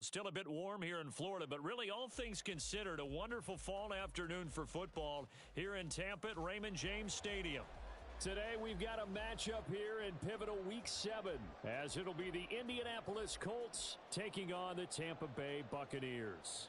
Still a bit warm here in Florida, but really all things considered, a wonderful fall afternoon for football here in Tampa at Raymond James Stadium. Today we've got a matchup here in pivotal Week 7, as it'll be the Indianapolis Colts taking on the Tampa Bay Buccaneers.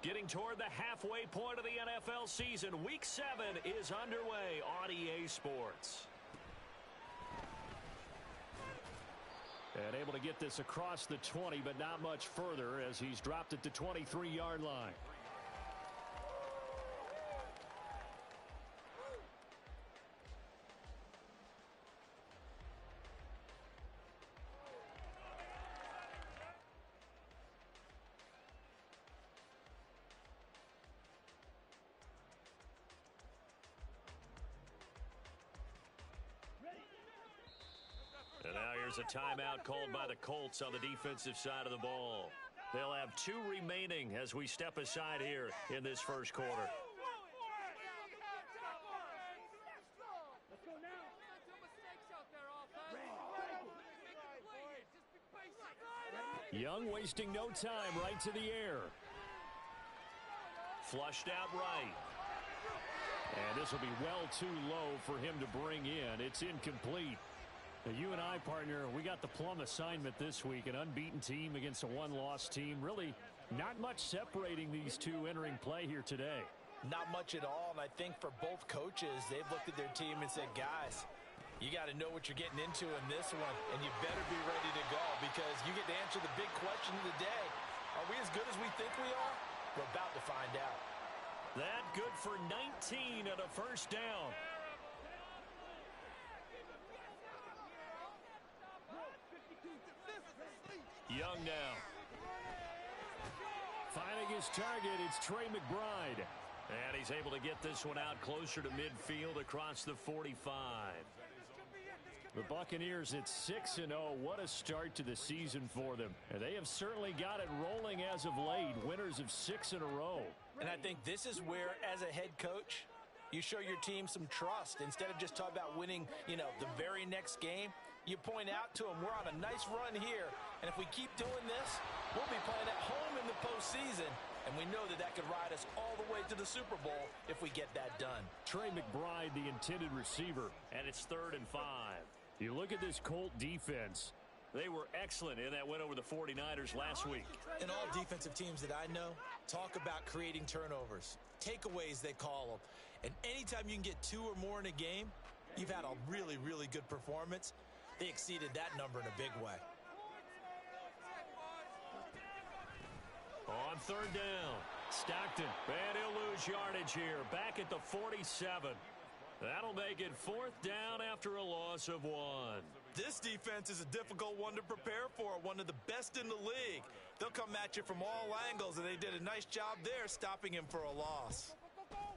Getting toward the halfway point of the NFL season, Week 7 is underway on EA Sports. And able to get this across the 20, but not much further as he's dropped it to 23-yard line. And now here's a timeout called by the Colts on the defensive side of the ball. They'll have 2 remaining as we step aside here in this first quarter. Young wasting no time, right to the air. Flushed out right. And this will be well too low for him to bring in. It's incomplete. Now, you and I, partner, we got the plum assignment this week. An unbeaten team against a one-loss team. Really not much separating these two entering play here today. Not much at all, and I think for both coaches, they've looked at their team and said, guys, you got to know what you're getting into in this one, and you better be ready to go because you get to answer the big question of the day. Are we as good as we think we are? We're about to find out. That good for 19 and a first down. Young now. Finding his target, it's Trey McBride. And he's able to get this one out closer to midfield across the 45. The Buccaneers at 6-0. What a start to the season for them. And they have certainly got it rolling as of late. Winners of 6 in a row. And I think this is where, as a head coach, you show your team some trust. Instead of just talking about winning, the very next game, you point out to them, we're on a nice run here. And if we keep doing this, we'll be playing at home in the postseason. And we know that that could ride us all the way to the Super Bowl if we get that done. Trey McBride, the intended receiver, and it's 3rd and 5. You look at this Colt defense. They were excellent in that win over the 49ers last week. And all defensive teams that I know talk about creating turnovers. Takeaways, they call them. And anytime you can get 2 or more in a game, you've had a really, really good performance. They exceeded that number in a big way. On 3rd down, Stockton, and he'll lose yardage here, back at the 47. That'll make it 4th down after a loss of 1. This defense is a difficult one to prepare for, one of the best in the league. They'll come at you from all angles, and they did a nice job there stopping him for a loss.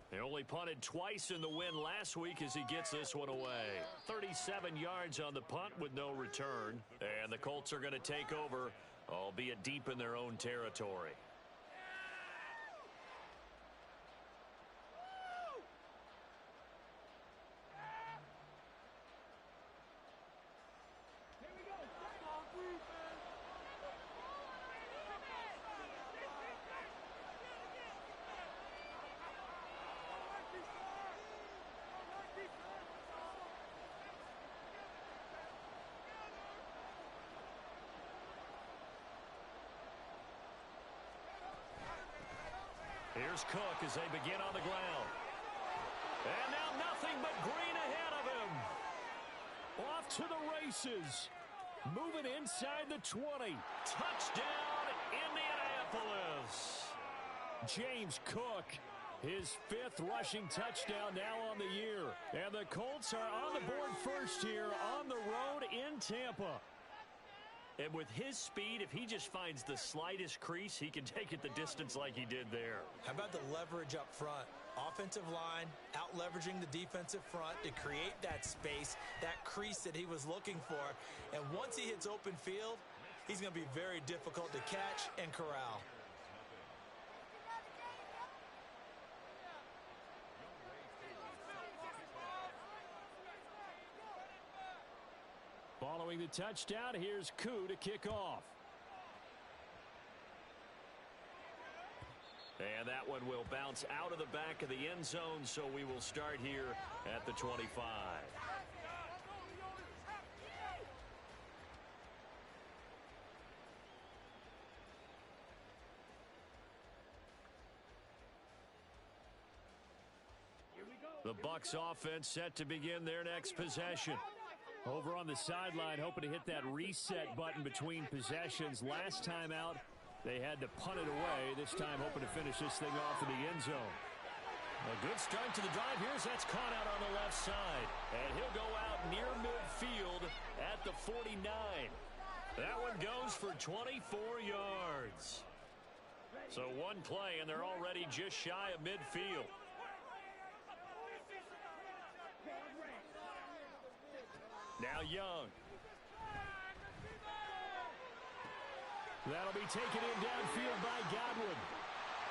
They only punted twice in the win last week as he gets this one away. 37 yards on the punt with no return. And the Colts are going to take over, albeit deep in their own territory. Here's Cook as they begin on the ground. And now nothing but green ahead of him. Off to the races. Moving inside the 20. Touchdown, Indianapolis. James Cook, his 5th rushing touchdown now on the year. And the Colts are on the board first here on the road in Tampa. And with his speed, if he just finds the slightest crease, he can take it the distance like he did there. How about the leverage up front? Offensive line out-leveraging the defensive front to create that space, that crease that he was looking for. And once he hits open field, he's going to be very difficult to catch and corral. Following the touchdown, here's Koo to kick off. And that one will bounce out of the back of the end zone, so we will start here at the 25. The Bucs offense set to begin their next possession. Over on the sideline, hoping to hit that reset button between possessions. Last time out, they had to punt it away. This time, hoping to finish this thing off in the end zone. A good start to the drive. That's caught out on the left side. And he'll go out near midfield at the 49. That one goes for 24 yards. So one play, and they're already just shy of midfield. Now Young. That'll be taken in downfield by Godwin.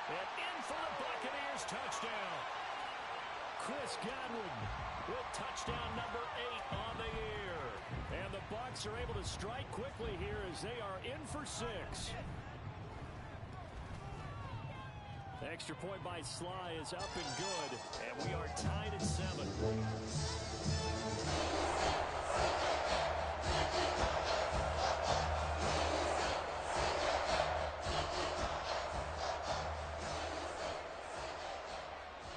And in for the Buccaneers touchdown. Chris Godwin with touchdown number 8 on the year. And the Bucs are able to strike quickly here as they are in for 6. Extra point by Sly is up and good. And we are tied at 7.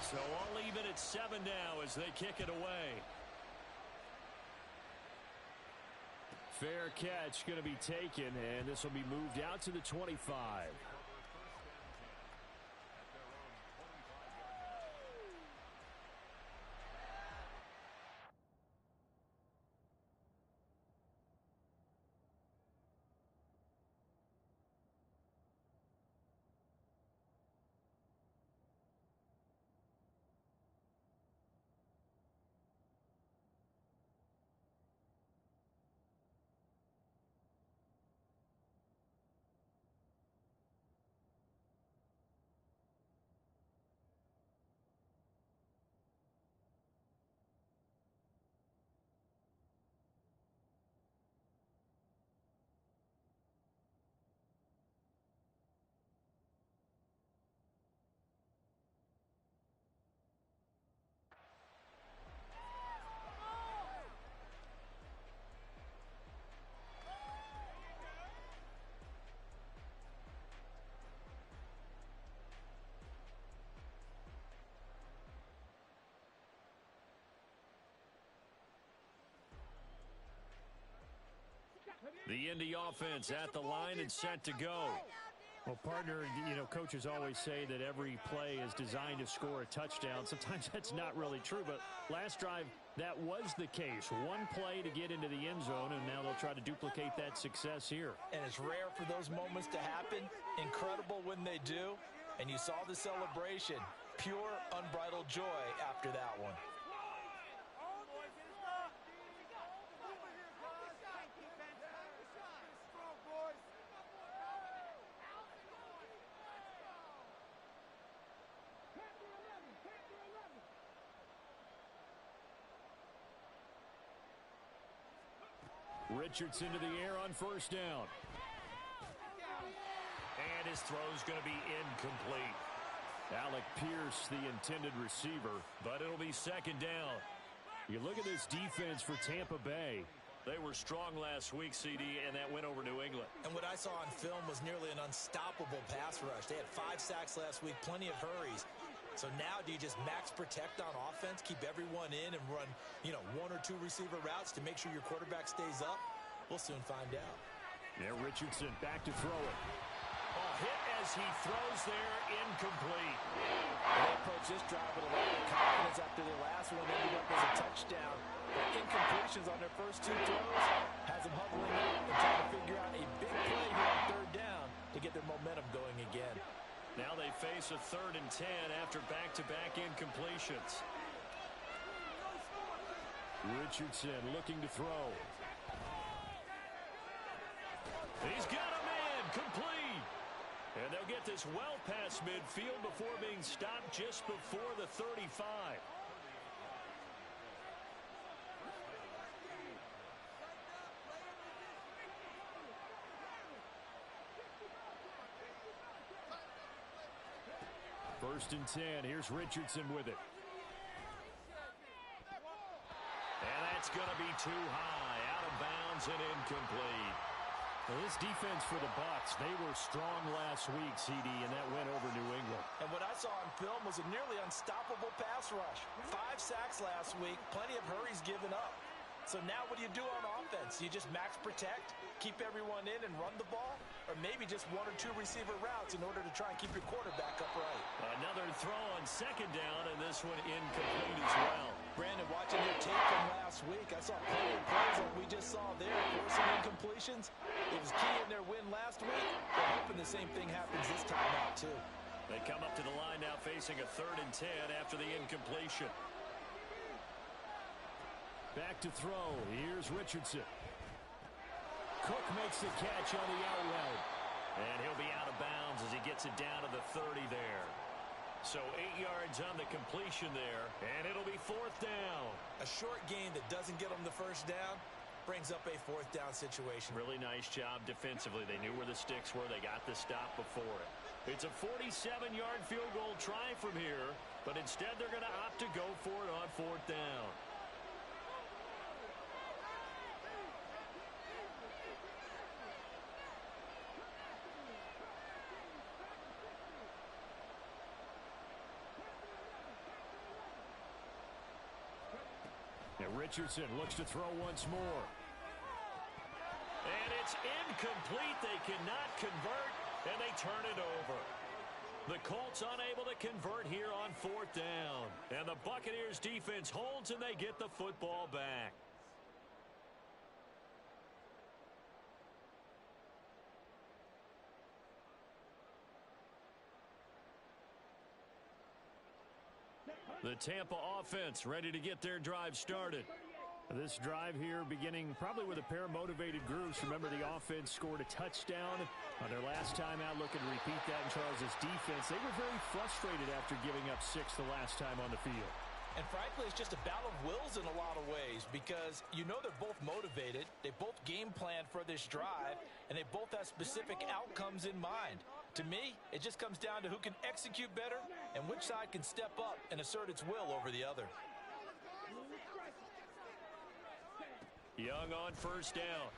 So all even at 7 now as they kick it away. Fair catch going to be taken, and this will be moved out to the 25. The Indy offense at the line and set to go. Well, partner, coaches always say that every play is designed to score a touchdown. Sometimes that's not really true, but last drive, that was the case. One play to get into the end zone, and now they'll try to duplicate that success here. And it's rare for those moments to happen. Incredible when they do. And you saw the celebration. Pure, unbridled joy after that one. Richardson to the air on first down. And his throw's going to be incomplete. Alec Pierce, the intended receiver, but it'll be second down. You look at this defense for Tampa Bay. They were strong last week, CD, and that went over New England. And what I saw on film was nearly an unstoppable pass rush. They had 5 sacks last week, plenty of hurries. So now do you just max protect on offense, keep everyone in, and run, 1 or 2 receiver routes to make sure your quarterback stays up? We'll soon find out. Yeah, Richardson back to throw it. Hit as he throws there, incomplete. They approach this drive with a lot of confidence after their last one ended up as a touchdown. But incompletions on their first 2 throws has them huddling up and trying to figure out a big play here on third down to get their momentum going again. Now they face a 3rd and 10 after back-to-back incompletions. Richardson looking to throw. He's got a man complete. And they'll get this well past midfield before being stopped just before the 35. First and 10. Here's Richardson with it. And that's going to be too high. Out of bounds and incomplete. Well, this defense for the Bucs, they were strong last week, CD, and that went over New England. And what I saw on film was a nearly unstoppable pass rush. 5 sacks last week, plenty of hurries given up. So now what do you do on offense? You just max protect, keep everyone in and run the ball? Or maybe just 1 or 2 receiver routes in order to try and keep your quarterback upright. Another throw on 2nd down, and this one incomplete as well. Brandon, watching their tape from last week, I saw plenty of plays like we just saw there, forcing incompletions. It was key in their win last week. They're hoping the same thing happens this time out, too. They come up to the line now facing a 3rd and 10 after the incompletion. Back to throw. Here's Richardson. Cook makes the catch on the out route. And he'll be out of bounds as he gets it down to the 30 there. So 8 yards on the completion there, and it'll be 4th down. A short gain that doesn't get them the first down brings up a 4th down situation. Really nice job defensively. They knew where the sticks were. They got the stop before it. It's a 47-yard field goal try from here, but instead they're going to opt to go for it on 4th down. Richardson looks to throw once more. And it's incomplete. They cannot convert, and they turn it over. The Colts unable to convert here on 4th down. And the Buccaneers defense holds, and they get the football back. The Tampa offense ready to get their drive started. This drive here beginning probably with a pair of motivated groups. Remember, the offense scored a touchdown on their last time out. Looking to repeat that in Charles' defense. They were very frustrated after giving up 6 the last time on the field. And frankly, it's just a battle of wills in a lot of ways because you know they're both motivated. They both game plan for this drive, and they both have specific outcomes in mind. To me, it just comes down to who can execute better and which side can step up and assert its will over the other. Young on 1st down.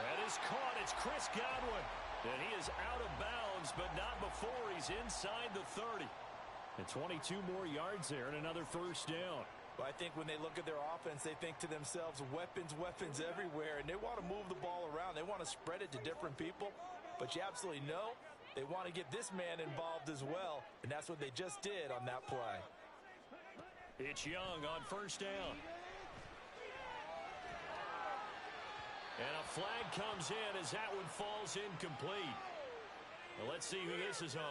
That is caught. It's Chris Godwin. And he is out of bounds, but not before he's inside the 30. And 22 more yards there and another 1st down. But I think when they look at their offense, they think to themselves, weapons, weapons everywhere. And they want to move the ball around. They want to spread it to different people. But you absolutely know they want to get this man involved as well. And that's what they just did on that play. It's Young on 1st down. And a flag comes in as that one falls incomplete. Well, let's see who this is on.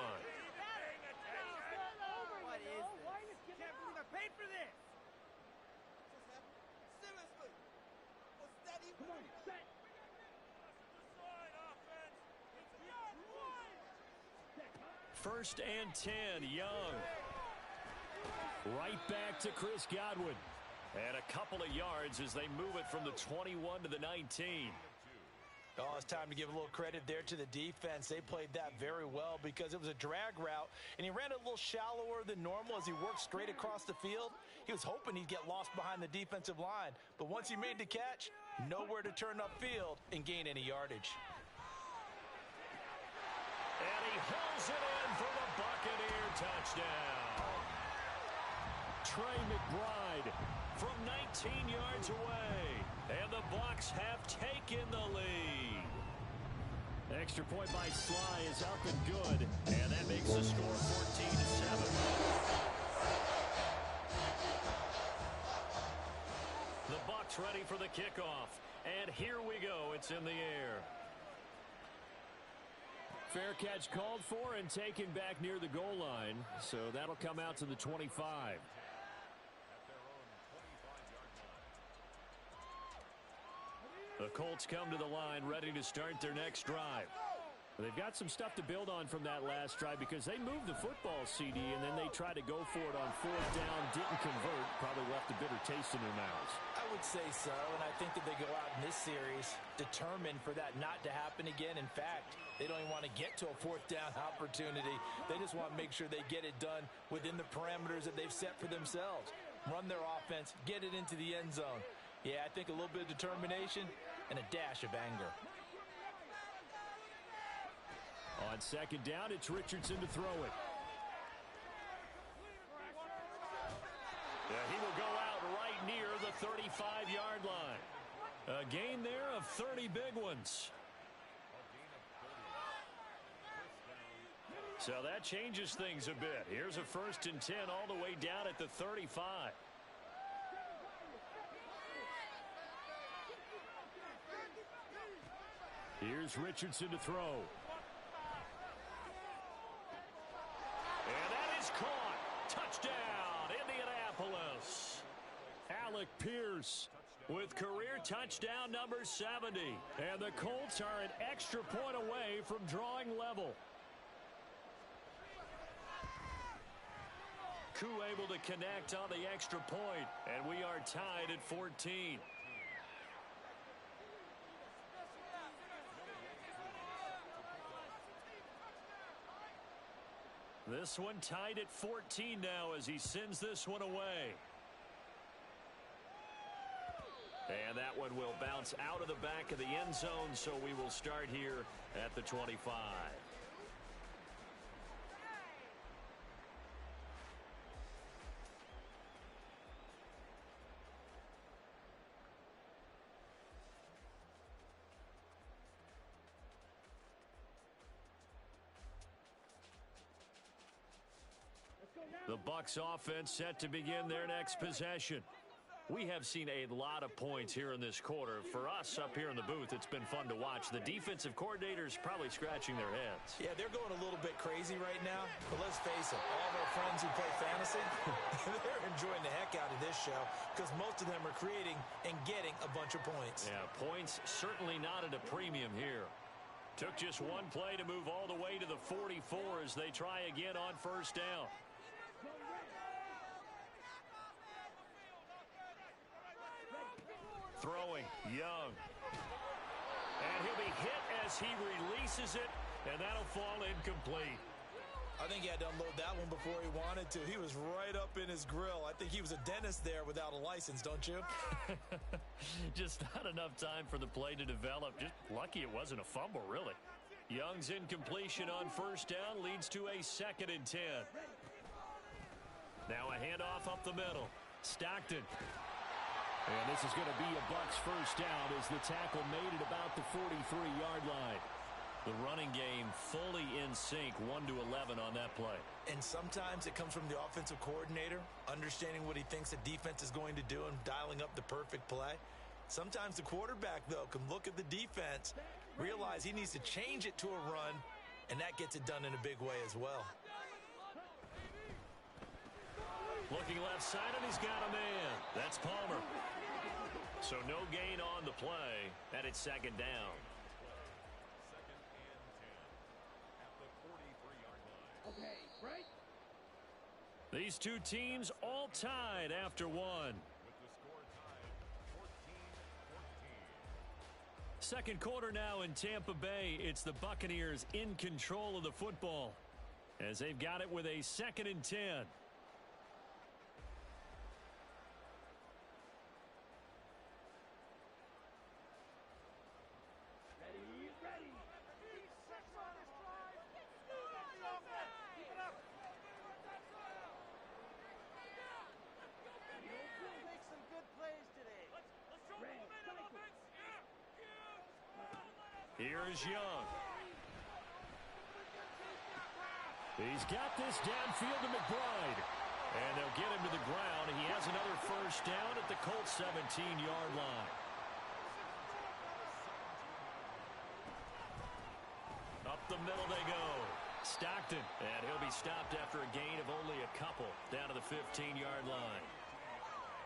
First and 10, Young. Right back to Chris Godwin. And a couple of yards as they move it from the 21 to the 19. Oh, it's time to give a little credit there to the defense. They played that very well because it was a drag route, and he ran a little shallower than normal as he worked straight across the field. He was hoping he'd get lost behind the defensive line, but once he made the catch, nowhere to turn upfield and gain any yardage. And he hauls it in for the Buccaneer touchdown. Trey McBride from 19 yards away. And the Bucs have taken the lead. Extra point by Sly is up and good. And that makes the score 14-7. The Bucs ready for the kickoff. And here we go. It's in the air. Fair catch called for and taken back near the goal line. So that'll come out to the 25. The Colts come to the line ready to start their next drive. They've got some stuff to build on from that last drive because they moved the football, CD, and then they tried to go for it on fourth down, didn't convert, probably left a bitter taste in their mouths. I would say so, and I think that they go out in this series determined for that not to happen again. In fact, they don't even want to get to a fourth down opportunity. They just want to make sure they get it done within the parameters that they've set for themselves. Run their offense, get it into the end zone. Yeah, I think a little bit of determination and a dash of anger. On second down, it's Richardson to throw it. He will go out right near the 35-yard line. A gain there of 30 big ones. So that changes things a bit. Here's a 1st and 10 all the way down at the 35. Here's Richardson to throw. And that is caught. Touchdown, Indianapolis. Alec Pierce with career touchdown number 70. And the Colts are an extra point away from drawing level. Koo able to connect on the extra point, and we are tied at 14. This one tied at 14 now as he sends this one away. And that one will bounce out of the back of the end zone, so we will start here at the 25. The Bucs offense set to begin their next possession. We have seen a lot of points here in this quarter. For us up here in the booth, it's been fun to watch. The defensive coordinators probably scratching their heads. Yeah, they're going a little bit crazy right now. But let's face it, all of our friends who play fantasy, they're enjoying the heck out of this show because most of them are creating and getting a bunch of points. Yeah, points certainly not at a premium here. Took just one play to move all the way to the 44 as they try again on 1st down. Throwing, Young. And he'll be hit as he releases it, and that'll fall incomplete. I think he had to unload that one before he wanted to. He was right up in his grill. I think he was a dentist there without a license, don't you? Just not enough time for the play to develop. Just lucky it wasn't a fumble, really. Young's incompletion on 1st down leads to a 2nd and 10. Now a handoff up the middle. Stockton. And this is going to be a Bucs 1st down as the tackle made at about the 43-yard line. The running game fully in sync, 1-11 on that play. And sometimes it comes from the offensive coordinator, understanding what he thinks the defense is going to do and dialing up the perfect play. Sometimes the quarterback, though, can look at the defense, realize he needs to change it to a run, and that gets it done in a big way as well. Looking left side, and he's got a man. That's Palmer. So no gain on the play, and it's 2nd down. Okay, right. These two teams all tied after one. Second quarter now in Tampa Bay. It's the Buccaneers in control of the football as they've got it with a 2nd and 10. Here's Young. He's got this downfield to McBride. And they'll get him to the ground. He has another 1st down at the Colts 17-yard line. Up the middle they Houston. And he'll be stopped after a gain of only a couple down to the 15-yard line.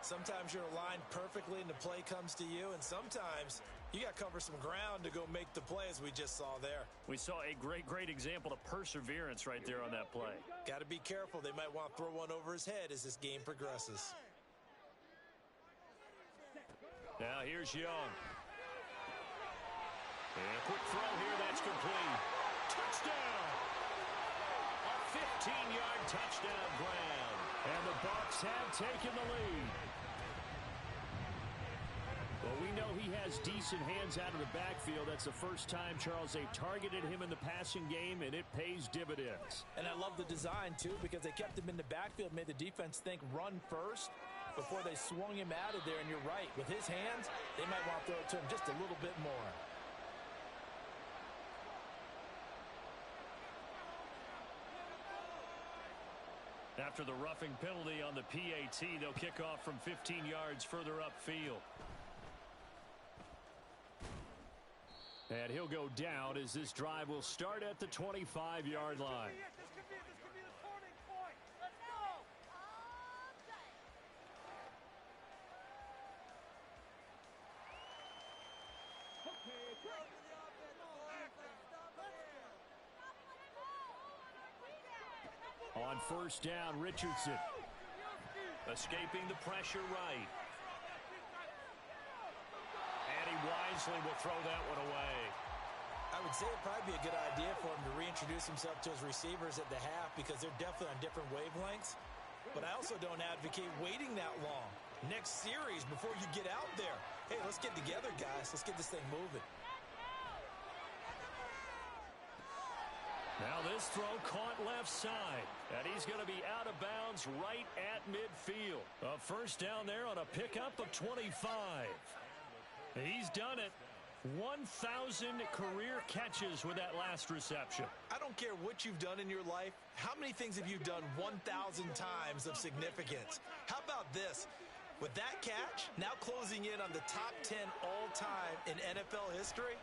Sometimes you're aligned perfectly and the play comes to you, and sometimes you got to cover some ground to go make the play, as we just saw there. We saw a great example of perseverance right there on that play. Got to be careful. They might want to throw one over his head as this game progresses. Now here's Young. And a quick throw here, that's complete. Touchdown! A 15-yard touchdown grab. And the Bucs have taken the lead. Well, we know he has decent hands out of the backfield. That's the first time, Charles, they've targeted him in the passing game, and it pays dividends. And I love the design, too, because they kept him in the backfield, made the defense think run first before they swung him out of there. And you're right, with his hands, they might want to throw it to him just a little bit more. After the roughing penalty on the PAT, they'll kick off from 15 yards further upfield. And he'll go down as this drive will start at the 25-yard line. This could be the turning point. Let's go. On first down, Richardson. Escaping the pressure right. And he wisely will throw that one away. I would say it'd probably be a good idea for him to reintroduce himself to his receivers at the half because they're definitely on different wavelengths. But I also don't advocate waiting that long. Next series before you get out there. Hey, let's get together, guys. Let's get this thing moving. Now this throw caught left side. And he's going to be out of bounds right at midfield. A first down there on a pickup of 25. He's done it. 1,000 career catches with that last reception. I don't care what you've done in your life. How many things have you done 1,000 times of significance? How about this? With that catch, now closing in on the top 10 all-time in NFL history,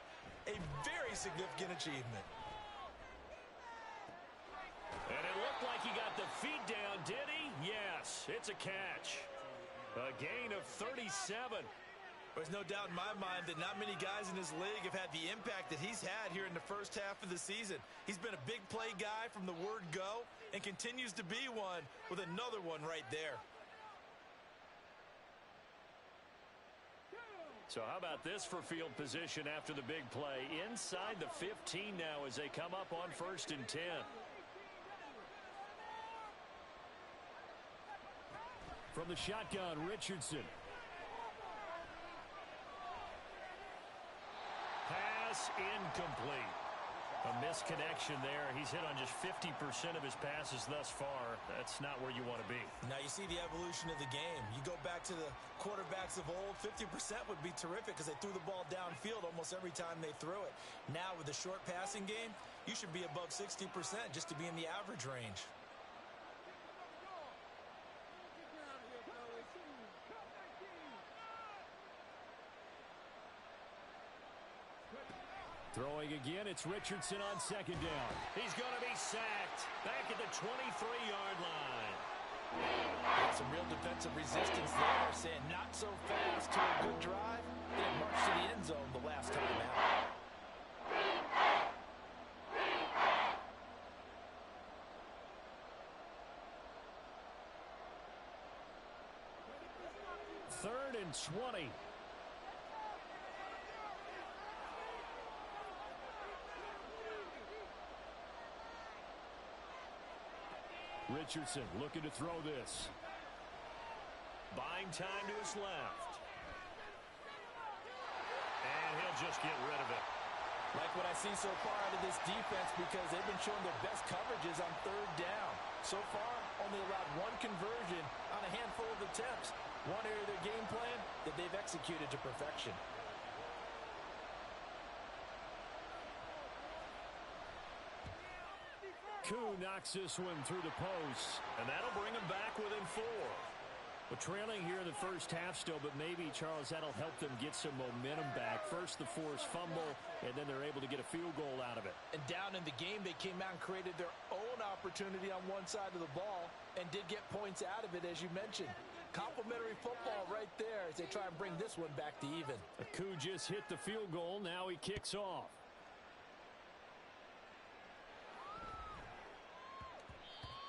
a very significant achievement. And it looked like he got the feet down, did he? Yes, it's a catch. A gain of 37. There's no doubt in my mind that not many guys in this league have had the impact that he's had here in the first half of the season. He's been a big play guy from the word go and continues to be one with another one right there. So how about this for field position after the big play? Inside the 15 now as they come up on 1st and 10. From the shotgun, Richardson. Pass incomplete. A misconnection there. He's hit on just 50% of his passes thus far. That's not where you want to be. Now you see the evolution of the game. You go back to the quarterbacks of old, 50% would be terrific because they threw the ball downfield almost every time they threw it. Now with the short passing game, you should be above 60% just to be in the average range. Throwing again, it's Richardson on 2nd down. He's going to be sacked back at the 23-yard line. Some real defensive resistance there, saying not so fast to a good drive. They marched to the end zone the last time out. Third and 20. Richardson looking to throw this. Buying time to his left. And he'll just get rid of it. Like what I see so far out of this defense because they've been showing their best coverages on 3rd down. So far, only allowed one conversion on a handful of attempts. One area of their game plan that they've executed to perfection. Koo knocks this one through the post, and that'll bring him back within 4. Trailing here in the first half still, but maybe, Charles, that'll help them get some momentum back. First, the forced fumble, and then they're able to get a field goal out of it. And down in the game, they came out and created their own opportunity on one side of the ball and did get points out of it, as you mentioned. Complimentary football right there as they try and bring this one back to even. Aku just hit the field goal. Now he kicks off.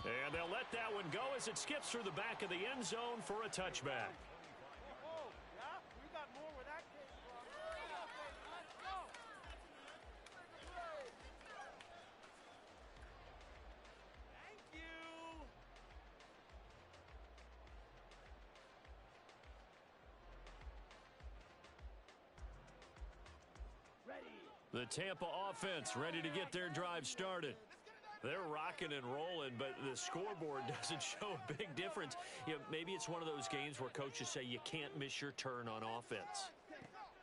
And they'll let that one go as it skips through the back of the end zone for a touchback. Oh, yeah? We got more where that came from. Let's go. Thank you. Ready. The Tampa offense ready to get their drive started. They're rocking and rolling, but the scoreboard doesn't show a big difference. You know, maybe it's one of those games where coaches say you can't miss your turn on offense.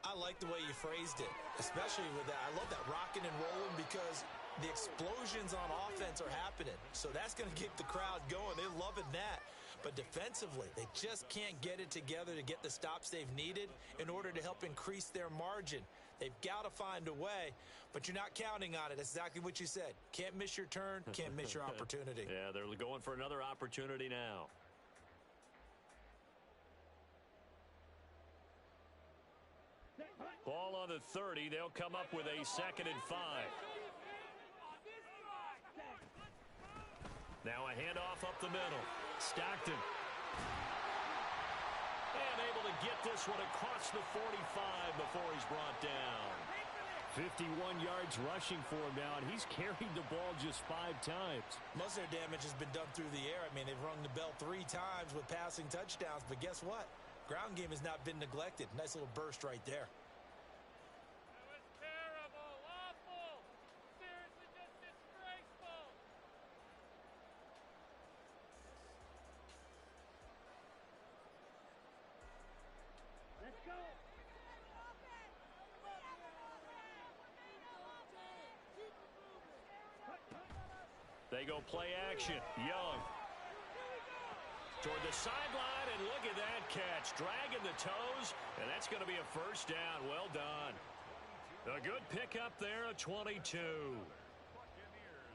I like the way you phrased it, especially with that. I love that rocking and rolling because the explosions on offense are happening. So that's going to keep the crowd going. They're loving that. But defensively, they just can't get it together to get the stops they've needed in order to help increase their margin. They've got to find a way, but you're not counting on it. That's exactly what you said. Can't miss your turn, can't miss your opportunity. Yeah, they're going for another opportunity now. Ball on the 30. They'll come up with a 2nd and 5. Now a handoff up the middle. Stockton. And able to get this one across the 45 before he's brought down. 51 yards rushing for him now, and he's carried the ball just 5 times. Most of their damage has been done through the air. I mean, they've rung the bell 3 times with passing touchdowns, but guess what? Ground game has not been neglected. Nice little burst right there. That was terrible, awful, seriously just disgraceful. Let's go. They go play action. Young. Toward the sideline, and look at that catch. Dragging the toes, and that's going to be a first down. Well done. A good pickup there, a 22.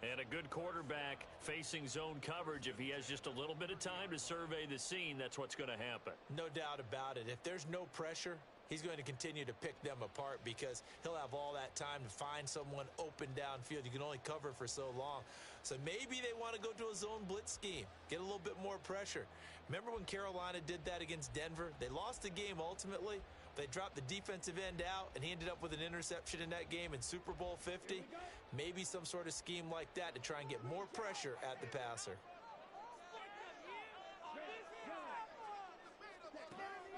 And a good quarterback facing zone coverage. If he has just a little bit of time to survey the scene, that's what's going to happen. No doubt about it. If there's no pressure, he's going to continue to pick them apart because he'll have all that time to find someone open downfield. You can only cover for so long. So maybe they want to go to a zone blitz scheme, get a little bit more pressure. Remember when Carolina did that against Denver? They lost the game ultimately. They dropped the defensive end out, and he ended up with an interception in that game in Super Bowl 50. Maybe some sort of scheme like that to try and get more pressure at the passer.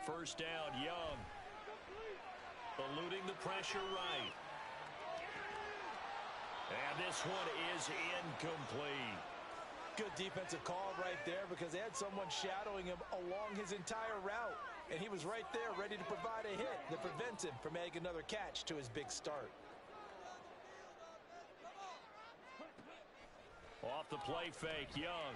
First down, Young. Eluding the pressure right. And this one is incomplete. Good defensive call right there because they had someone shadowing him along his entire route. And he was right there ready to provide a hit that prevents him from adding another catch to his big start. Off the play fake, Young.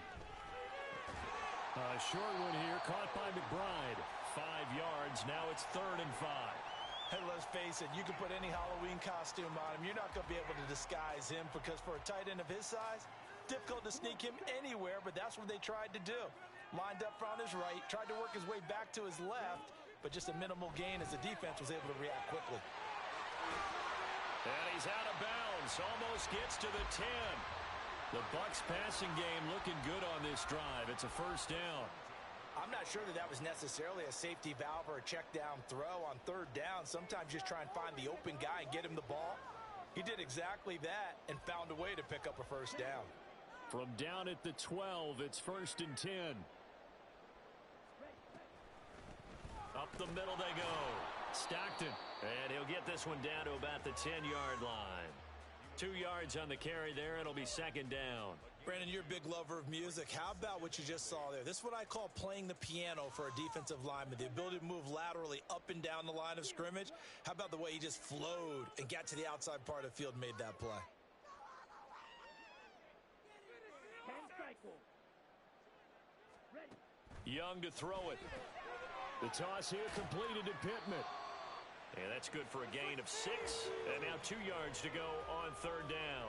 A short one here, caught by McBride. 5 yards, now it's 3rd and 5. And let's face it, you can put any Halloween costume on him. You're not going to be able to disguise him because for a tight end of his size, difficult to sneak him anywhere, but that's what they tried to do. Lined up on his right, tried to work his way back to his left, but just a minimal gain as the defense was able to react quickly. And he's out of bounds, almost gets to the 10. The Bucs passing game looking good on this drive. It's a first down. I'm not sure that was necessarily a safety valve or a check down throw on 3rd down. Sometimes just try and find the open guy and get him the ball. He did exactly that and found a way to pick up a first down. From down at the 12, it's 1st and 10. Up the middle they go. Stockton. And he'll get this one down to about the 10-yard line. 2 yards on the carry there. It'll be 2nd down. Brandon, you're a big lover of music. How about what you just saw there? This is what I call playing the piano for a defensive lineman. The ability to move laterally up and down the line of scrimmage. How about the way he just flowed and got to the outside part of the field and made that play? Young to throw it. The toss here completed to Pittman. And that's good for a gain of 6. And now 2 yards to go on 3rd down.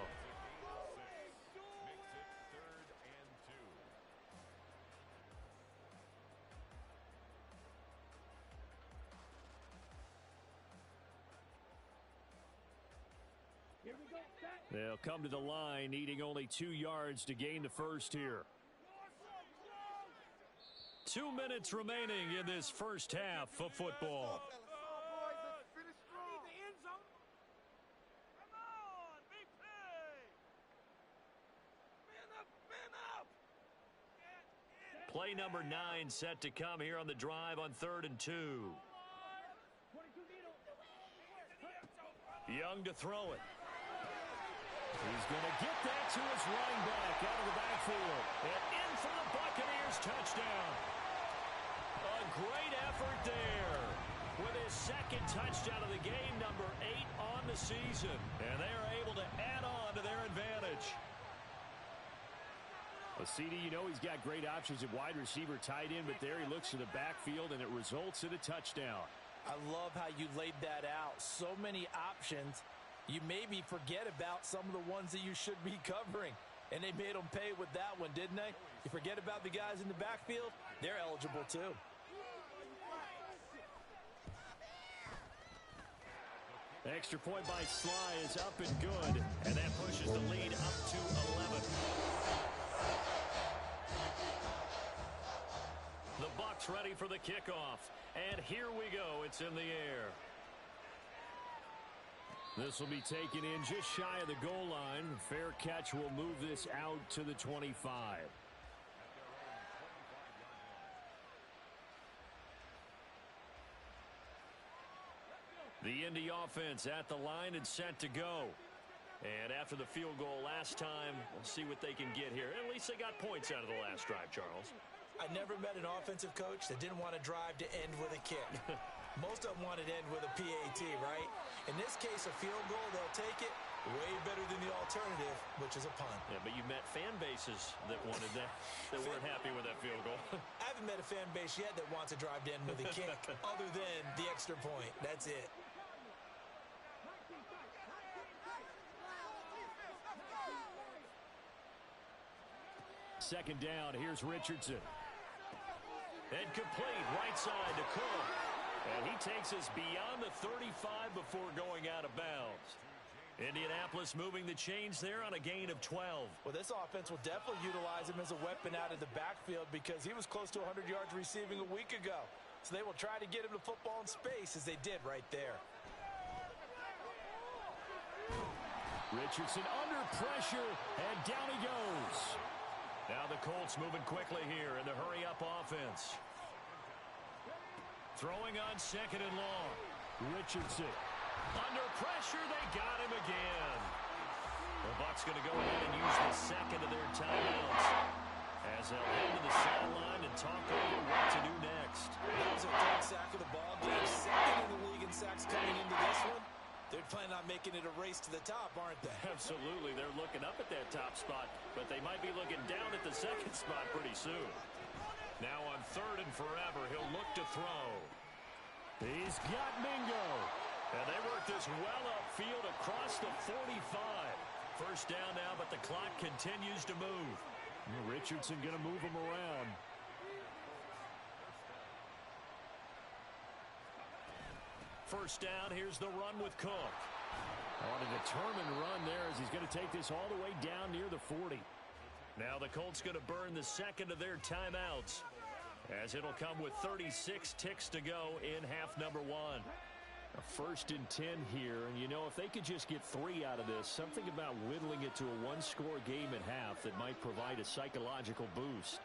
They'll come to the line, needing only 2 yards to gain the first here. 2 minutes remaining in this first half of football. Play number 9 set to come here on the drive on 3rd and 2. Young to throw it. He's going to get that to his running back out of the backfield. And in for the Buccaneers touchdown. A great effort there with his 2nd touchdown of the game, number 8 on the season. And they are able to add on to their advantage. Well, CD, you know he's got great options at wide receiver, tight end, but there he looks to the backfield, and it results in a touchdown. I love how you laid that out. So many options. You maybe forget about some of the ones that you should be covering. And they made them pay with that one, didn't they? You forget about the guys in the backfield, they're eligible too. Extra point by Sly is up and good, and that pushes the lead up to 11. The Bucs ready for the kickoff, and here we go. It's in the air. This will be taken in just shy of the goal line. Fair catch will move this out to the 25. The Indy offense at the line and set to go. And after the field goal last time, we'll see what they can get here. At least they got points out of the last drive, Charles. I never met an offensive coach that didn't want to drive to end with a kick. Most of them wanted to end with a PAT, right? In this case, a field goal, they'll take it. Way better than the alternative, which is a punt. Yeah, but you met fan bases that wanted that, that weren't happy with that field goal. I haven't met a fan base yet that wants to drive to end with a kick, other than the extra point. That's it. Second down, here's Richardson. And complete, right side to Cook. And he takes us beyond the 35 before going out of bounds. Indianapolis moving the chains there on a gain of 12. Well, this offense will definitely utilize him as a weapon out of the backfield because he was close to 100 yards receiving a week ago. So they will try to get him the football in space as they did right there. Richardson under pressure, and down he goes. Now the Colts moving quickly here in the hurry-up offense. Throwing on 2nd and long. Richardson. Under pressure, they got him again. The Bucs going to go ahead and use the 2nd of their timeouts as they'll head to the sideline and talk over what to do next. That was a third sack of the ball game. 2nd in the league in sacks coming into this one. They're planning on making it a race to the top, aren't they? Absolutely. They're looking up at that top spot, but they might be looking down at the 2nd spot pretty soon. Now on 3rd and forever, he'll look to throw. He's got Mingo. And they work this well upfield across the 45. First down now, but the clock continues to move. Richardson going to move him around. First down, here's the run with Cook. On a determined run there as he's going to take this all the way down near the 40. Now the Colts going to burn the 2nd of their timeouts as it'll come with 36 ticks to go in half number 1. A 1st and 10 here, and you know, if they could just get 3 out of this, something about whittling it to a one-score game at half that might provide a psychological boost.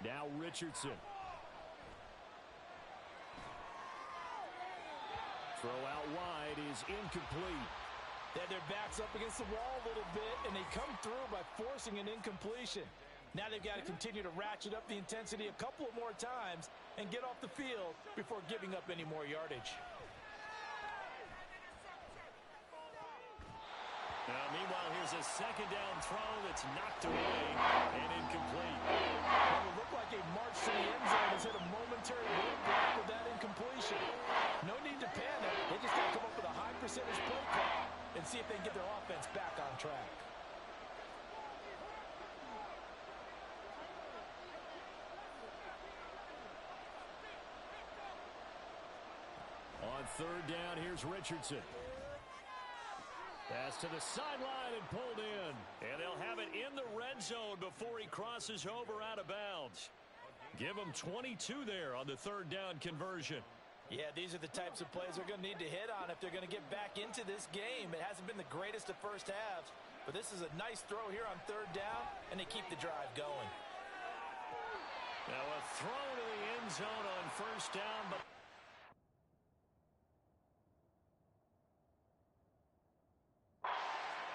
Now Richardson. Throw out wide is incomplete. They had their backs up against the wall a little bit, and they come through by forcing an incompletion. Now they've got to continue to ratchet up the intensity a couple of more times and get off the field before giving up any more yardage. Meanwhile, here's a second down throw that's knocked away and incomplete. Well, it looked like a march to the end zone has hit a momentary roadblock with that incompletion. No need to panic. They just got to come up with a high percentage play call and see if they can get their offense back on track. On third down, here's Richardson. Pass to the sideline and pulled in. And they'll have it in the red zone before he crosses over out of bounds. Give him 22 there on the third down conversion. Yeah, these are the types of plays they're going to need to hit on if they're going to get back into this game. It hasn't been the greatest of first halves, but this is a nice throw here on third down, and they keep the drive going. Now a throw to the end zone on first down, but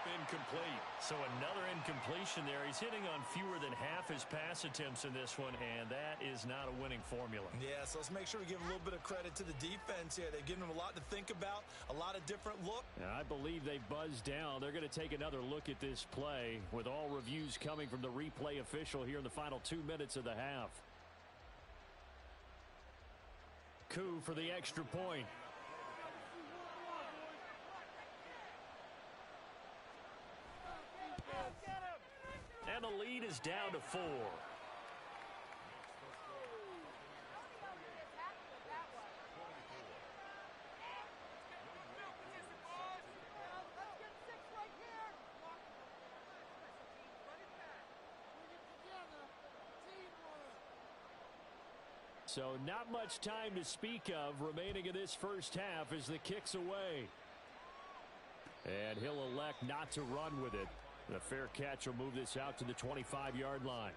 incomplete. So another incompletion there. He's hitting on fewer than half his pass attempts in this one, and that is not a winning formula. Yeah, so let's make sure we give a little bit of credit to the defense here. They've given them a lot to think about, a lot of different looks. I believe they buzzed down. They're going to take another look at this play with all reviews coming from the replay official here in the final 2 minutes of the half. Coup for the extra point. And the lead is down to 4. So not much time to speak of remaining in this first half as the kick's away. And he'll elect not to run with it. The fair catch will move this out to the 25-yard line.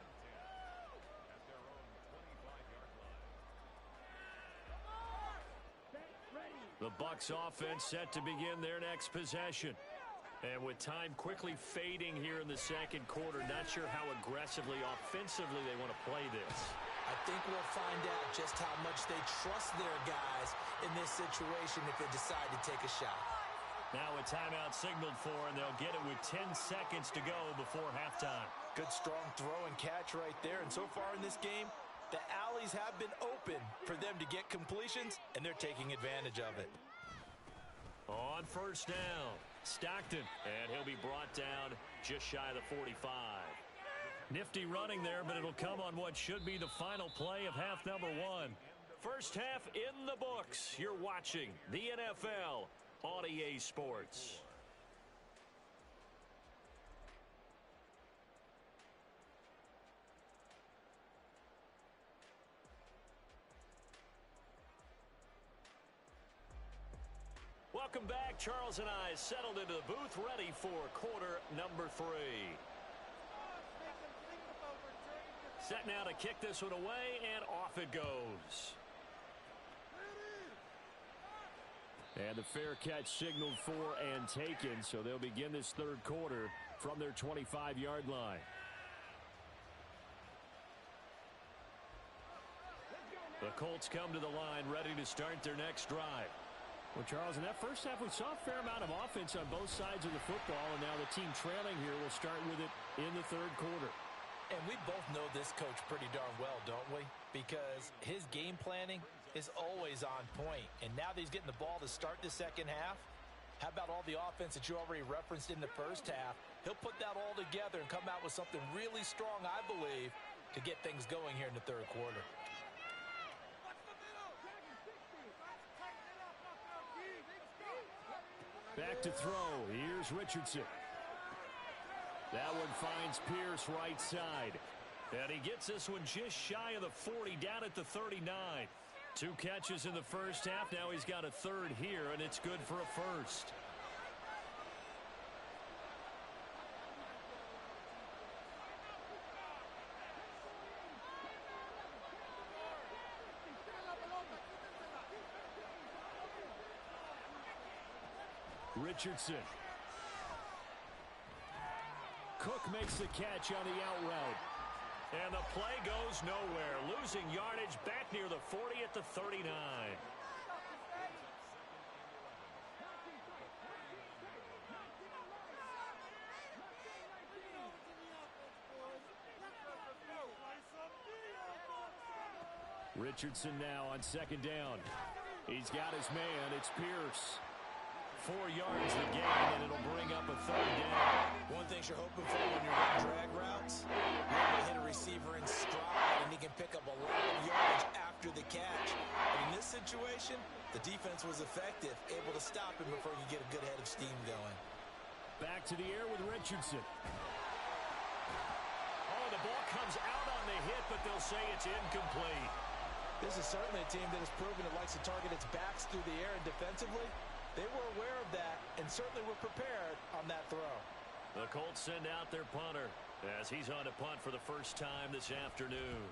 The Bucs offense set to begin their next possession. And with time quickly fading here in the second quarter, not sure how aggressively, offensively they want to play this. I think we'll find out just how much they trust their guys in this situation if they decide to take a shot. Now a timeout signaled for, and they'll get it with 10 seconds to go before halftime. Good strong throw and catch right there. And so far in this game, the alleys have been open for them to get completions, and they're taking advantage of it. On first down, Stockton, and he'll be brought down just shy of the 45. Nifty running there, but it'll come on what should be the final play of half number 1. First half in the books. You're watching the NFL on EA Sports. Welcome back. Charles and I settled into the booth, ready for quarter number 3. Set now to kick this one away, and off it goes. And the fair catch signaled for and taken, so they'll begin this third quarter from their 25-yard line. The Colts come to the line, ready to start their next drive. Well, Charles, in that first half, we saw a fair amount of offense on both sides of the football, and now the team trailing here will start with it in the third quarter. And we both know this coach pretty darn well, don't we? Because his game planning is always on point. And now that he's getting the ball to start the second half, how about all the offense that you already referenced in the first half? He'll put that all together and come out with something really strong, I believe, to get things going here in the third quarter. Back to throw. Here's Richardson. That one finds Pierce right side. And he gets this one just shy of the 40, down at the 39. 2 catches in the first half. Now he's got a third here, and it's good for a first. Richardson. Cook makes the catch on the out route. And the play goes nowhere. Losing yardage back near the 40 at the 39. Richardson now on second down. He's got his man. It's Pierce. 4 yards the gain, and it'll bring up a third down. One thing you're hoping for when you're running drag routes, you're able to hit a receiver in stride, and he can pick up a lot of yardage after the catch. But in this situation, the defense was effective, able to stop him before you get a good head of steam going. Back to the air with Richardson. Oh, the ball comes out on the hit, but they'll say it's incomplete. This is certainly a team that has proven it likes to target its backs through the air, and defensively, they were aware of that and certainly were prepared on that throw. The Colts send out their punter as he's on to punt for the first time this afternoon.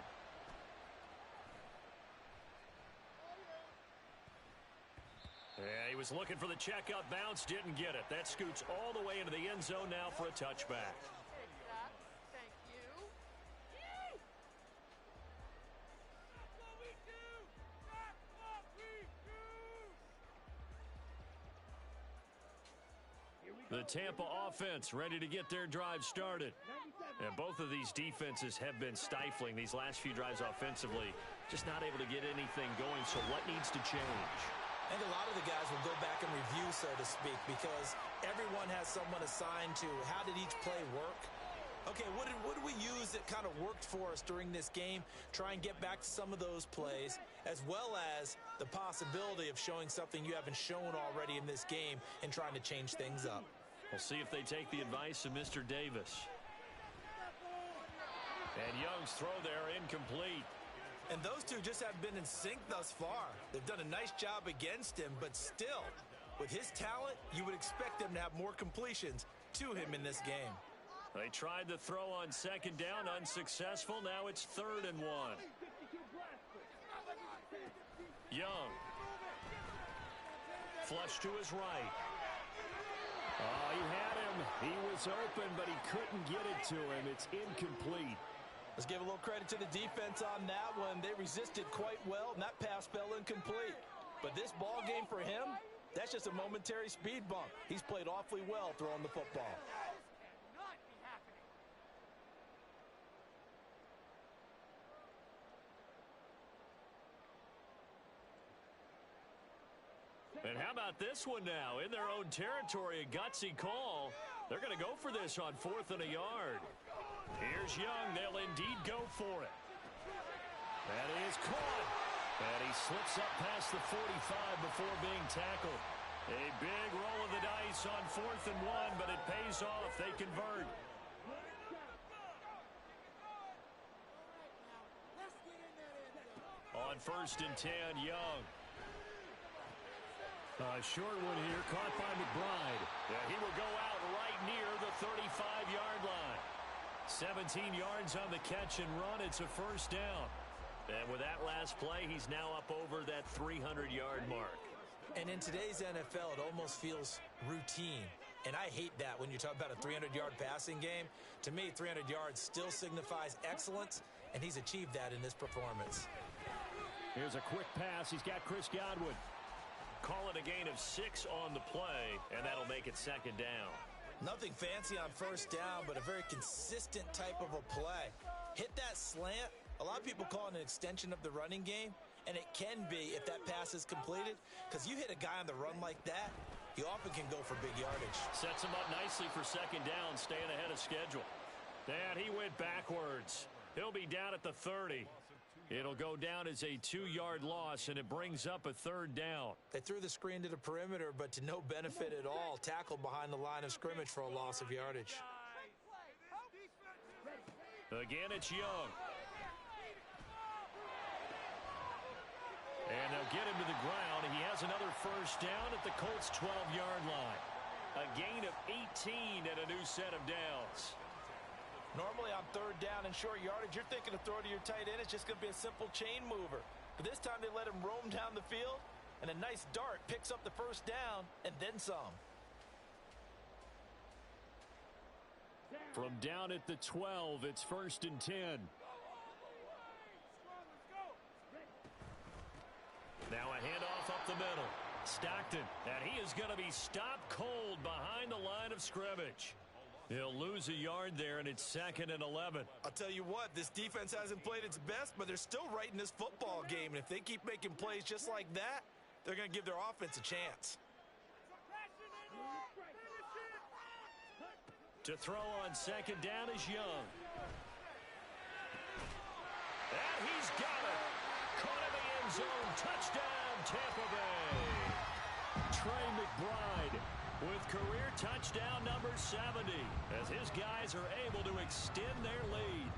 Yeah, he was looking for the checkout bounce, didn't get it. That scoots all the way into the end zone now for a touchback. Thank you. The Tampa offense ready to get their drive started. And both of these defenses have been stifling these last few drives offensively. Just not able to get anything going, so what needs to change? I think a lot of the guys will go back and review, so to speak, because everyone has someone assigned to how did each play work. Okay, what did we use that kind of worked for us during this game? Try and get back to some of those plays, as well as the possibility of showing something you haven't shown already in this game and trying to change things up. We'll see if they take the advice of Mr. Davis. And Young's throw there incomplete. And those two just haven't been in sync thus far. They've done a nice job against him, but still, with his talent, you would expect them to have more completions to him in this game. They tried the throw on second down, unsuccessful. Now it's 3rd and 1. Young. Flush to his right. Oh, he had him. He was open, but he couldn't get it to him. It's incomplete. Let's give a little credit to the defense on that one. They resisted quite well, and that pass fell incomplete. But this ball game for him, that's just a momentary speed bump. He's played awfully well throwing the football. And how about this one now? In their own territory, a gutsy call. They're going to go for this on 4th and a yard. Here's Young. They'll indeed go for it. That is caught. And he slips up past the 45 before being tackled. A big roll of the dice on 4th and 1, but it pays off. They convert. On 1st and 10, Young. A short one here, caught by McBride. Yeah, he will go out right near the 35-yard line. 17 yards on the catch and run. It's a first down. And with that last play, he's now up over that 300-yard mark. And in today's NFL, it almost feels routine. And I hate that when you talk about a 300-yard passing game. To me, 300 yards still signifies excellence, and he's achieved that in this performance. Here's a quick pass. He's got Chris Godwin. Call it a gain of 6 on the play, and that'll make it 2nd down. Nothing fancy on 1st down, but a very consistent type of a play. Hit that slant. A lot of people call it an extension of the running game, and it can be if that pass is completed, because you hit a guy on the run like that, he often can go for big yardage. Sets him up nicely for 2nd down, staying ahead of schedule. And he went backwards. He'll be down at the 30. It'll go down as a 2-yard loss, and it brings up a 3rd down. They threw the screen to the perimeter, but to no benefit at all. Tackled behind the line of scrimmage for a loss of yardage. Again, it's Young. And they'll get him to the ground. He has another first down at the Colts' 12-yard line. A gain of 18 and a new set of downs. Normally on 3rd down and short yardage, you're thinking of throw to your tight end. It's just going to be a simple chain mover. But this time they let him roam down the field, and a nice dart picks up the first down and then some. From down at the 12, it's 1st and 10. Now a handoff up the middle. Stockton, and he is going to be stopped cold behind the line of scrimmage. He'll lose a yard there, and it's 2nd and 11. I'll tell you what, this defense hasn't played its best, but they're still right in this football game. And if they keep making plays just like that, they're going to give their offense a chance. To throw on 2nd down is Young. And he's got it. Caught in the end zone. Touchdown, Tampa Bay. Trey McBride with career touchdown number 70 as his guys are able to extend their lead.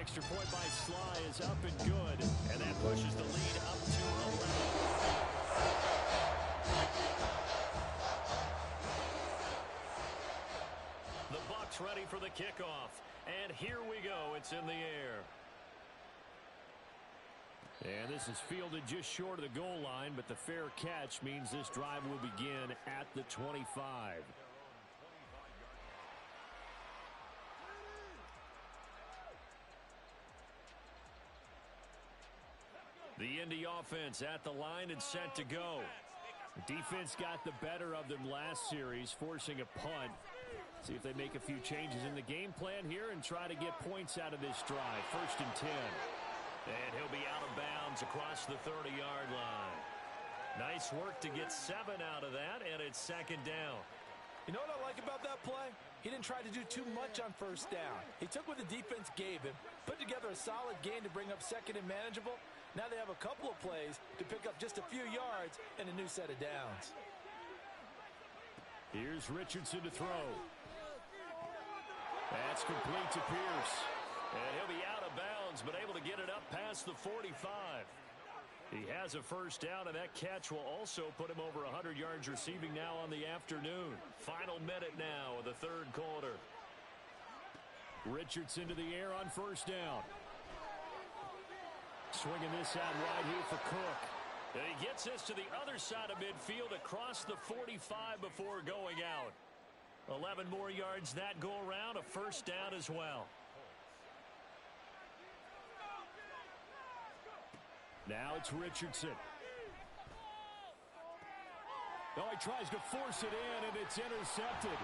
Extra point by Sly is up and good, and that pushes the lead up to 11. The Bucs ready for the kickoff, and here we go. It's in the air. And this is fielded just short of the goal line, but the fair catch means this drive will begin at the 25. The Indy offense at the line and set to go. The defense got the better of them last series, forcing a punt. See if they make a few changes in the game plan here and try to get points out of this drive. 1st and 10. And he'll be out of bounds across the 30-yard line. Nice work to get 7 out of that, and it's 2nd down. You know what I like about that play? He didn't try to do too much on 1st down. He took what the defense gave him, put together a solid game to bring up 2nd and manageable. Now they have a couple of plays to pick up just a few yards and a new set of downs. Here's Richardson to throw. That's complete to Pierce. And he'll be out of bounds, but able to get it up past the 45. He has a 1st down, and that catch will also put him over 100 yards receiving now on the afternoon. Final minute now of the 3rd quarter. Richardson to the air on 1st down. Swinging this out wide here for Cook. And he gets this to the other side of midfield across the 45 before going out. 11 more yards that go around, a 1st down as well. Now it's Richardson. Oh, he tries to force it in, and it's intercepted.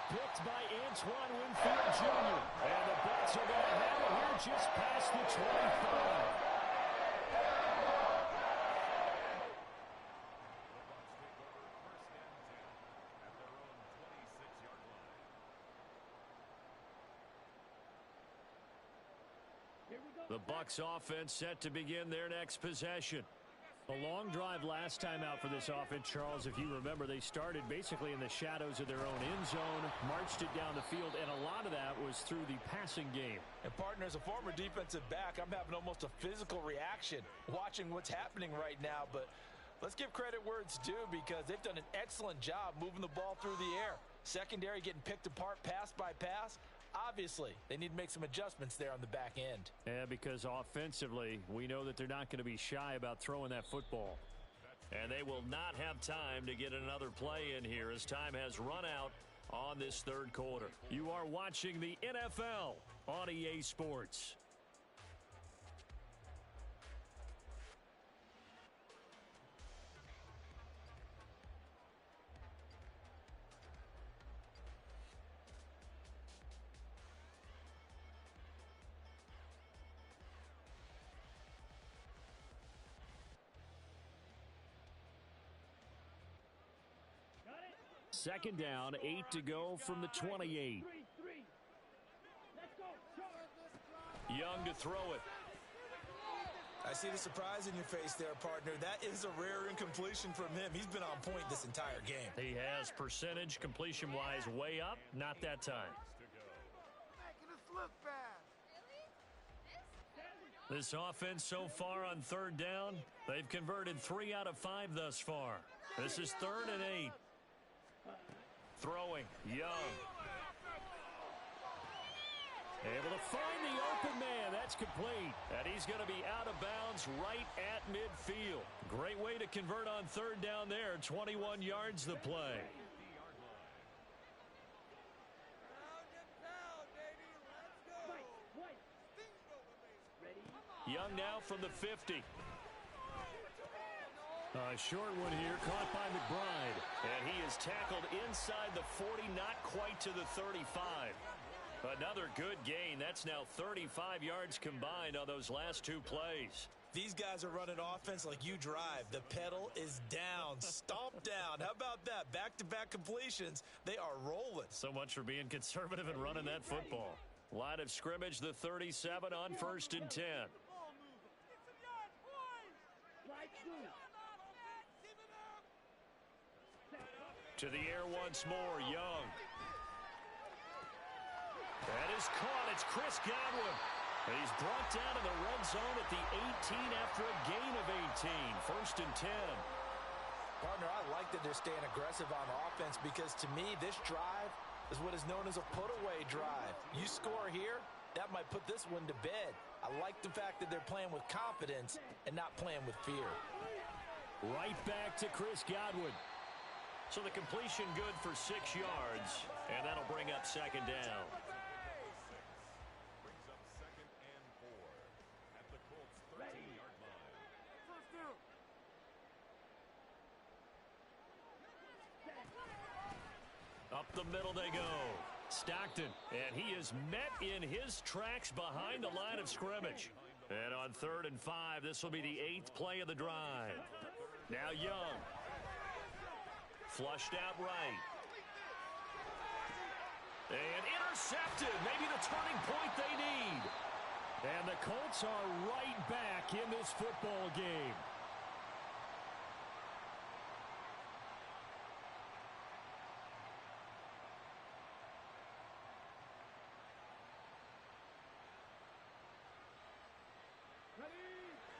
Picked by Antoine Winfield Jr. And the Bucs are going to have it here just past the 25. The Bucs offense set to begin their next possession. A long drive last time out for this offense, Charles. If you remember, they started basically in the shadows of their own end zone, marched it down the field, and a lot of that was through the passing game. And partner, as a former defensive back, I'm having almost a physical reaction watching what's happening right now. But let's give credit where it's due, because they've done an excellent job moving the ball through the air. Secondary getting picked apart pass by pass. Obviously, they need to make some adjustments there on the back end. Yeah, because offensively, we know that they're not going to be shy about throwing that football. And they will not have time to get another play in here as time has run out on this 3rd quarter. You are watching the NFL on EA Sports. Second down, 8 to go from the 28. Young to throw it. I see the surprise in your face there, partner. That is a rare incompletion from him. He's been on point this entire game. He has percentage completion-wise way up. Not that time. Making us look bad. This offense so far on 3rd down, they've converted 3 out of 5 thus far. This is 3rd and 8. Throwing, Young. Able to find the open man. That's complete. And he's going to be out of bounds right at midfield. Great way to convert on 3rd down there. 21 yards the play. Young now from the 50. A short one here, caught by McBride. And he is tackled inside the 40, not quite to the 35. Another good gain. That's now 35 yards combined on those last two plays. These guys are running offense like you drive. The pedal is down, stomped down. How about that? Back-to-back completions. They are rolling. So much for being conservative and running that football. Line of scrimmage, the 37 on 1st and 10. To the air once more, Young. That is caught. It's Chris Godwin. And he's brought down in the red zone at the 18 after a gain of 18. 1st and 10. Partner, I like that they're staying aggressive on offense because to me, this drive is what is known as a put-away drive. You score here, that might put this one to bed. I like the fact that they're playing with confidence and not playing with fear. Right back to Chris Godwin. So the completion good for 6 yards, and that'll bring up 2nd down. Brings up 2nd and 4 at the Colts 13-yard line. Up the middle they go. Stockton, and he is met in his tracks behind the line of scrimmage. And on 3rd and 5, this will be the 8th play of the drive. Now Young. Flushed out right. And intercepted. Maybe the turning point they need. And the Colts are right back in this football game.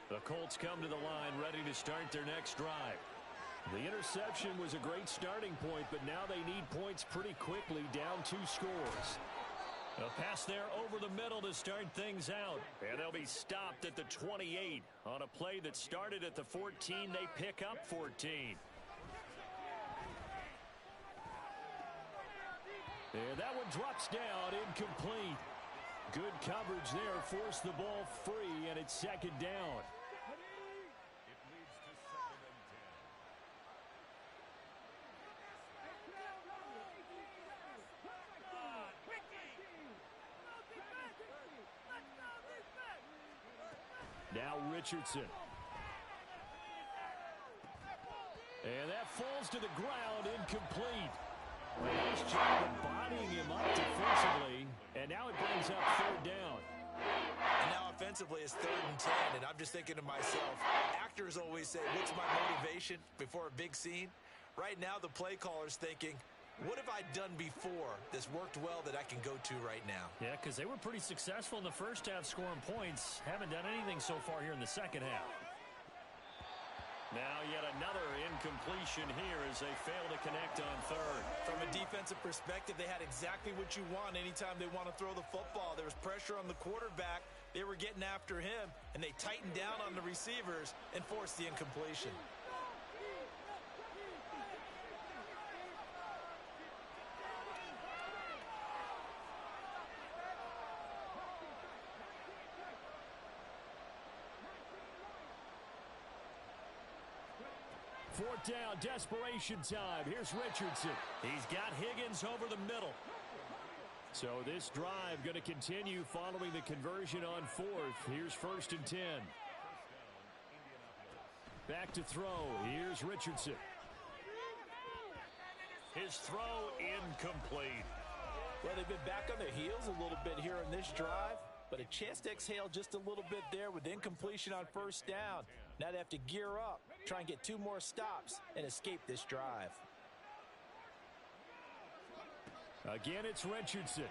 The Colts come to the line ready to start their next drive. The interception was a great starting point, but now they need points pretty quickly, down 2 scores. A pass there over the middle to start things out. And they'll be stopped at the 28. On a play that started at the 14, they pick up 14. And that one drops down, incomplete. Good coverage there, forced the ball free, and it's 2nd down. It leads to 2nd and 10. Now Richardson. And that falls to the ground, incomplete. Nice job of bodying him up defensively. And now it brings up 3rd down. And now offensively it's 3rd and 10. And I'm just thinking to myself, actors always say, what's my motivation before a big scene? Right now the play caller's thinking, what have I done before that's worked well that I can go to right now? Yeah, because they were pretty successful in the first half scoring points. Haven't done anything so far here in the second half. Now yet another incompletion here as they fail to connect on 3rd. From a defensive perspective, they had exactly what you want anytime they want to throw the football. There was pressure on the quarterback. They were getting after him, and they tightened down on the receivers and forced the incompletion. Fourth down, desperation time. Here's Richardson. He's got Higgins over the middle. So this drive going to continue following the conversion on 4th. Here's 1st and 10. Back to throw. Here's Richardson. His throw incomplete. Well, they've been back on their heels a little bit here in this drive, but a chance to exhale just a little bit there with incompletion on 1st down. Now they have to gear up, try and get 2 more stops, and escape this drive. Again, it's Richardson.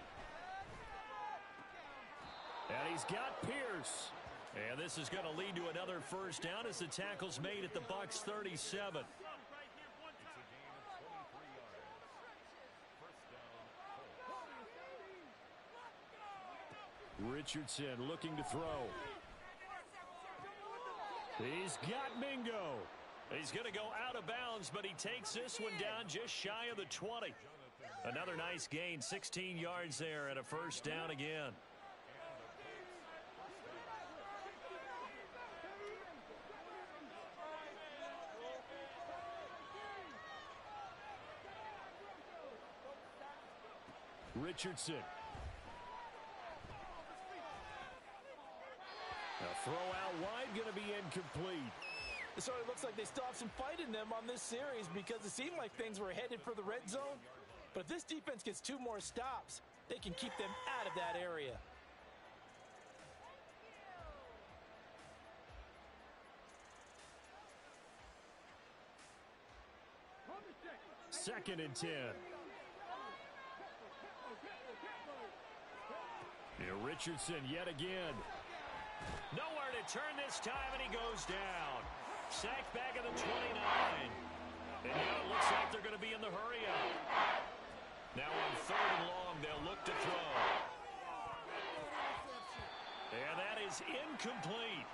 And he's got Pierce. And this is going to lead to another 1st down as the tackle's made at the Bucs 37. Richardson looking to throw. He's got Mingo. He's going to go out of bounds, but he takes this one down just shy of the 20. Another nice gain, 16 yards there, and a 1st down again. Richardson. A throw out wide, going to be incomplete. It sort of looks like they still have some fight in them on this series because it seemed like things were headed for the red zone. But if this defense gets 2 more stops, they can keep them out of that area. Second and 10. Here Richardson yet again. Nowhere to turn this time, and he goes down. Sacked back at the 29. And now it looks like they're going to be in the hurry up. Now on 3rd and long, they'll look to throw. And that is incomplete.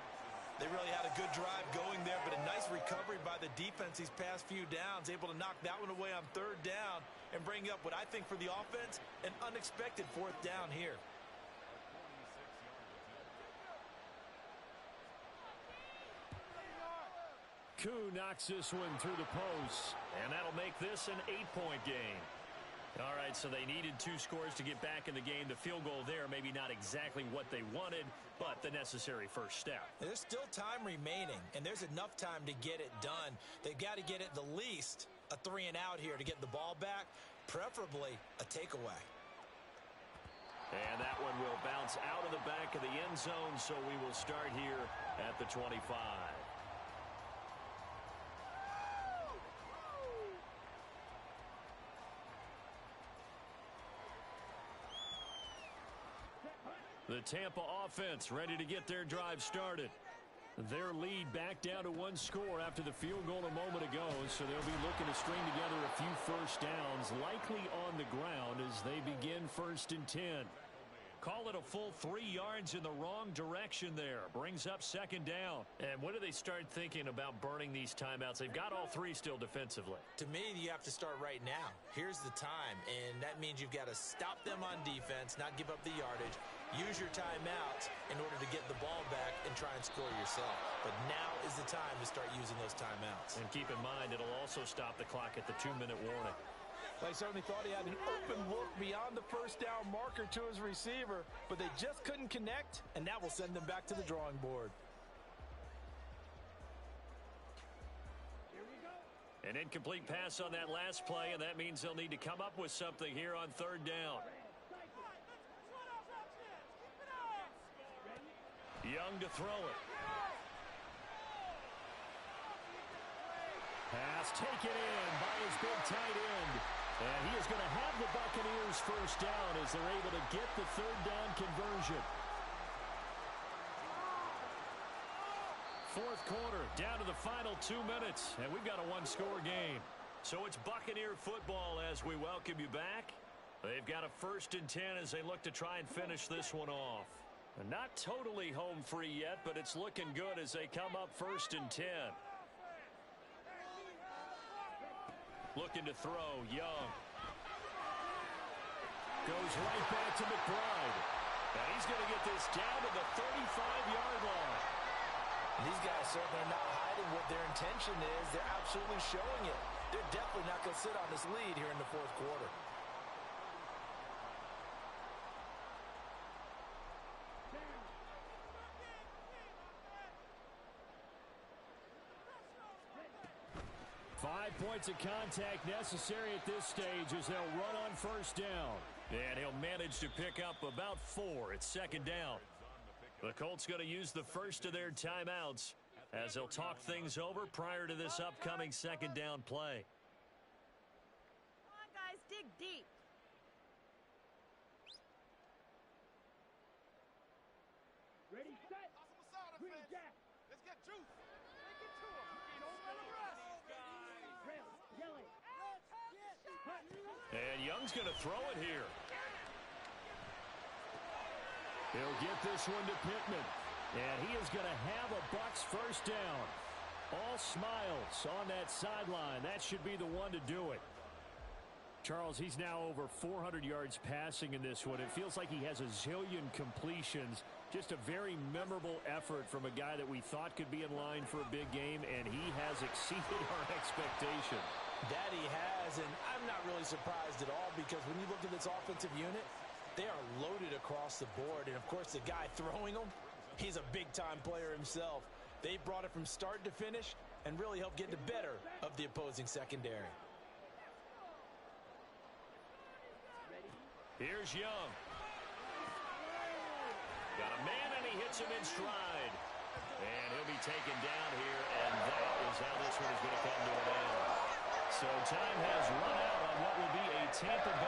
They really had a good drive going there, but a nice recovery by the defense these past few downs, able to knock that one away on 3rd down and bring up what I think for the offense, an unexpected 4th down here. Koo knocks this one through the post, and that'll make this an 8-point game. All right, so they needed 2 scores to get back in the game. The field goal there, maybe not exactly what they wanted, but the necessary first step. There's still time remaining, and there's enough time to get it done. They've got to get at the least a 3 and out here to get the ball back, preferably a takeaway. And that one will bounce out of the back of the end zone, so we will start here at the 25. The Tampa offense ready to get their drive started. Their lead back down to 1 score after the field goal a moment ago, so they'll be looking to string together a few first downs, likely on the ground as they begin 1st and 10. Call it a full 3 yards in the wrong direction there. Brings up 2nd down. And when do they start thinking about burning these timeouts? They've got all 3 still defensively. To me, you have to start right now. Here's the time, and that means you've got to stop them on defense, not give up the yardage, use your timeouts in order to get the ball back and try and score yourself. But now is the time to start using those timeouts. And keep in mind, it'll also stop the clock at the 2-minute warning. They certainly thought he had an open look beyond the first down marker to his receiver, but they just couldn't connect, and that will send them back to the drawing board. An incomplete pass on that last play, and that means they'll need to come up with something here on 3rd down. Young to throw it. Pass taken in by his big tight end. And he is going to have the Buccaneers first down as they're able to get the 3rd down conversion. 4th quarter, down to the final 2 minutes, and we've got a 1-score game. So it's Buccaneer football as we welcome you back. They've got a 1st and 10 as they look to try and finish this one off. Not totally home free yet, but it's looking good as they come up 1st and 10. Looking to throw, Young. Goes right back to McBride. And he's going to get this down to the 35-yard line. These guys certainly are not hiding what their intention is. They're absolutely showing it. They're definitely not going to sit on this lead here in the 4th quarter. Points of contact necessary at this stage as they'll run on 1st down. And he'll manage to pick up about 4 at 2nd down. The Colts going to use the first of their timeouts as they'll talk things over prior to this upcoming 2nd down play. Come on, guys, dig deep. Ready, set. Green Jack. Let's get juice. Take it to him. Don't let him rest. Rail, yellow. And Young's going to throw it here. He'll get this one to Pittman. And he is going to have a Bucs first down. All smiles on that sideline. That should be the one to do it. Charles, he's now over 400 yards passing in this one. It feels like he has a zillion completions. Just a very memorable effort from a guy that we thought could be in line for a big game, and he has exceeded our expectation. That he has, and I'm not really surprised at all because when you look at this offensive unit, they are loaded across the board. And, of course, the guy throwing them, he's a big-time player himself. They brought it from start to finish and really helped get the better of the opposing secondary. Here's Young. Got a man, and he hits him in stride. And he'll be taken down here, and that is how this one is going to come to an end. So time has run out on what will be a Tampa Bay